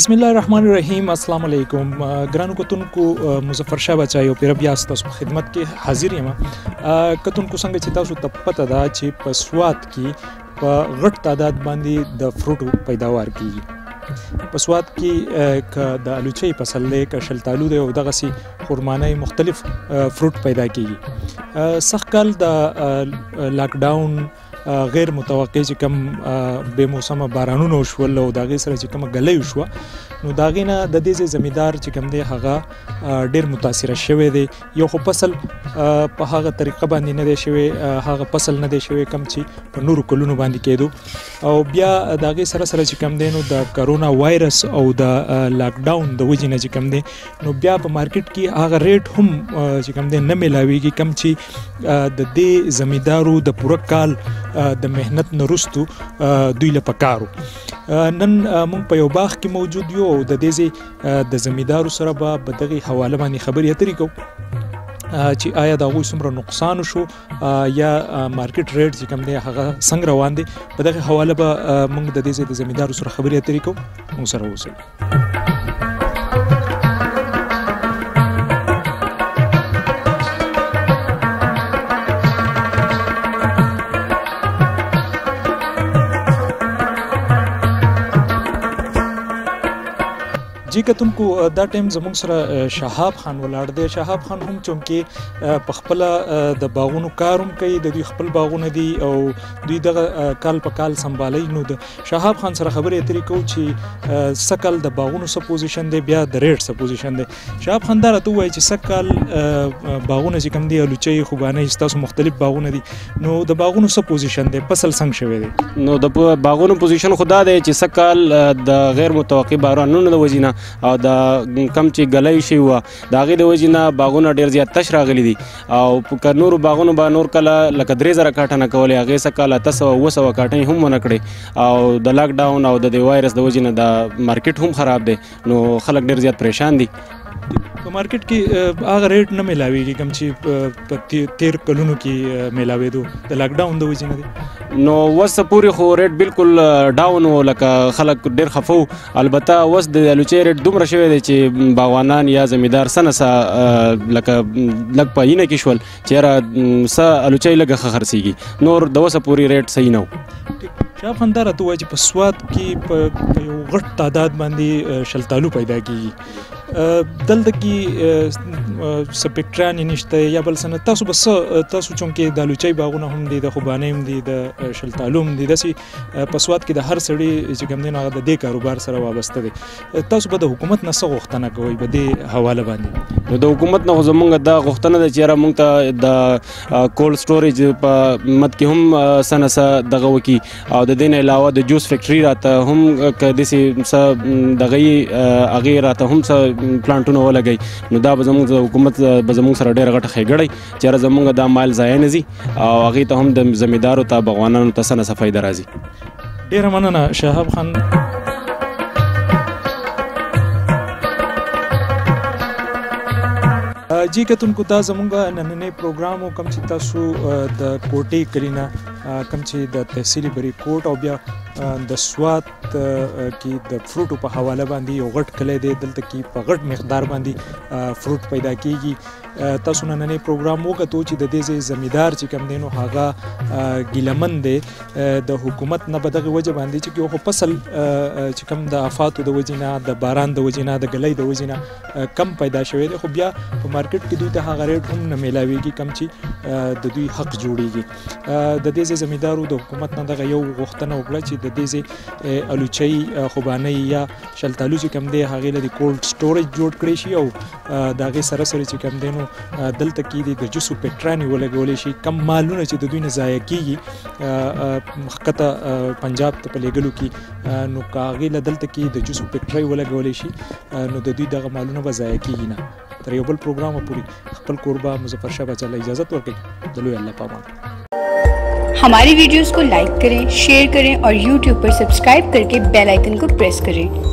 बिस्मिल्लाहिर्रहमानिर्रहीम अस्सलाम वालेकुम ग्रानो कतुनको मुजफ्फर शाह बचायो पर बया तاسو په خدمت کې حاضر یم کتونکو څنګه چې تاسو ته پته ده چې په سوات کې په غټ تعداد باندې د فروټو پیداوار کیږي په سوات کې ک د الوچي فصل له ک شلتالو دی او دغه سي خرمانه مختلف فروټ پیدا کیږي سخت کال د لاک ډاون غیر متوقع چې کم به موسمه بارانونه وشول او داغه سره چې کوم غلې وشو نو داغه نه د دې زمیدار چې کم دی هغه ډیر متاثر شوی دی یو خو فصل په هغه طریقه باندې نه دی شوی هغه فصل نه دی شوی کم چې په نورو کلونو باندې کېدو او بیا داغه سره چې کم دی نو د کرونا وایرس او د لاک ډاون د وجې نه چې کم دی نو بیا په مارکیټ کې هغه ریټ هم چې کم دی نه ملاويږي کم چې د دې زمیدارو د پوره کال د مهنت نرستو دوی له پکارو نن مونږ په یو باغ کې موجود یو د دې د زمیدارو سره به دغه حواله باندې خبرې اترې کوو چې آیا دا غوي څومره نقصان شو یا مارکیټ ریټ چې کوم دی هغه څنګه روان دي په دغه حواله به مونږ د دې د زمیدارو سره خبرې اترې کوو مونږ سره اوسئ جی کتونکو دا ټیم زموږ سره شهاب خان ولاړ دی شهاب خان هم چونکې په خپل د باغونو کاروم کوي د دوی خپل باغونه دي او دوی دغه کال په کال سنبالي نو د شهاب خان سره خبرې اترې کوو چې سکل د باغونو څه پوزیشن دی بیا د ریټ څه پوزیشن دی شهاب خان دا راته وایي چې سکل باغونه چې کوم دی الوچي خوبانه تاسو مختلف باغونه دي نو د باغونو څه پوزیشن دی فصل څنګه شوی دی نو د باغونو پوزیشن خدا دی چې سکل د غیر متوقع بارانونو د وجې نه او دا کم چې غلې شي و دا غي د وجنه باغونه ډیر زیات تش راغلي دي او په نورو باغونو با نور کله لکه 3000 کاټه نه کولې هغه سکاله 300 کاټه هم ونه کړي او د لاک ډاون او د وایرس د وجنه د مارکیټ هم خراب دي نو خلک ډیر زیات پریشان دي په مارکیټ کې هغه ریټ نه ملاويږي کوم چې په 13 کلونو کې ملاوېدو د لاک ډاون د وجنه دي نو وس پوری خو ریټ بالکل ډاون لکه خلک ډیر خفو البته وس د الوچي ریټ دومره شوی دی چې باغوانان یا زمیدار سنسا لکه لګ پاینه کې شول چیرې س الوچي لګه خرسيږي نور د وس پوری ریټ صحیح نه شاه فندار ته وایي چې په سواد کې په یو غټ تعداد باندې شلتالو پیدا کیږي دلته کې سپیکټران نشته یا بل سن تاسو بس تاسو چونکې د الوچي باغونه هم دي د خوبانه هم دي د شلتالو هم دي داسي په سواد کې د هر سړي چې کوم دی هغه د دې کاروبار سره وابسته دي تاسو به د حکومت نه څه غوښتنه کوئ په دې حواله باندې نو د حکومت نه زمونږ د غوښتنه د چیرې مونږ ته د کولډ سټوریج په مد کې هم سنسه دغه وکی او د دین علاوه د جوس فیکټری راته هم کدي سه دغه اغه راته هم سه پلانټونه ولګي نو دا به زموږ حکومت به زموږ سره ډېر غټه خېګړی چې زموږ د مال ضایع نه زی او هغه ته هم د زمیدارو ته باغوانانو ته سنه فائدہ راځي ډېر مننه شهاب خان جی کتونکو دا زمونږ نننې پروګرام کوم چې تاسو د کوټې کلینا کوم چې د تحصیلي بری کوټ او بیا د سوات کې د فروټو په حواله باندې یو غټ کلی دی دلته کې په غټ مقدار باندې فروټ پیدا کیږي تاسو نننې پروګرام وکړو چې د دې زمیدار چې کم دینو هغه ګیلمن دی د حکومت نه بدغه وجه باندې چې یو فصل چې کم د آفاتو د وجې نه د باران د وجې نه د غلې د وجې نه کم پیدا شوی دی خو بیا په مارکیټ کې دوی ته هغه ریټ هم نه ملاويږي کم چې د دوی حق جوړیږي د دې زمیدارو د حکومت نه دغه یو غوښتنه وکړه چې د دې الوچي خوبانه یا شلتالو چې کم دی هغه لري کولډ سټوریج جوړ کړی شي او دغه سره چې کم دینو دلته کې د جوسو پټرانی ولګول شي کم مالونه چې د دوی نه ضایع کیږي حقیقت پنجاب ته پليګلو کې نو کاغې دلته کې د جوسو پټرای ولګول شي نو د دوی دغه مالونه به ضایع کیږي نه تر یو بل پروګرام پوری خپل قربا مظفر شاه بچا اجازه ورکړي دلوي الله پامان हमारी वीडियोस को लाइक करें शेयर करें और YouTube पर सब्सक्राइब करके बेल आइकन को प्रेस करें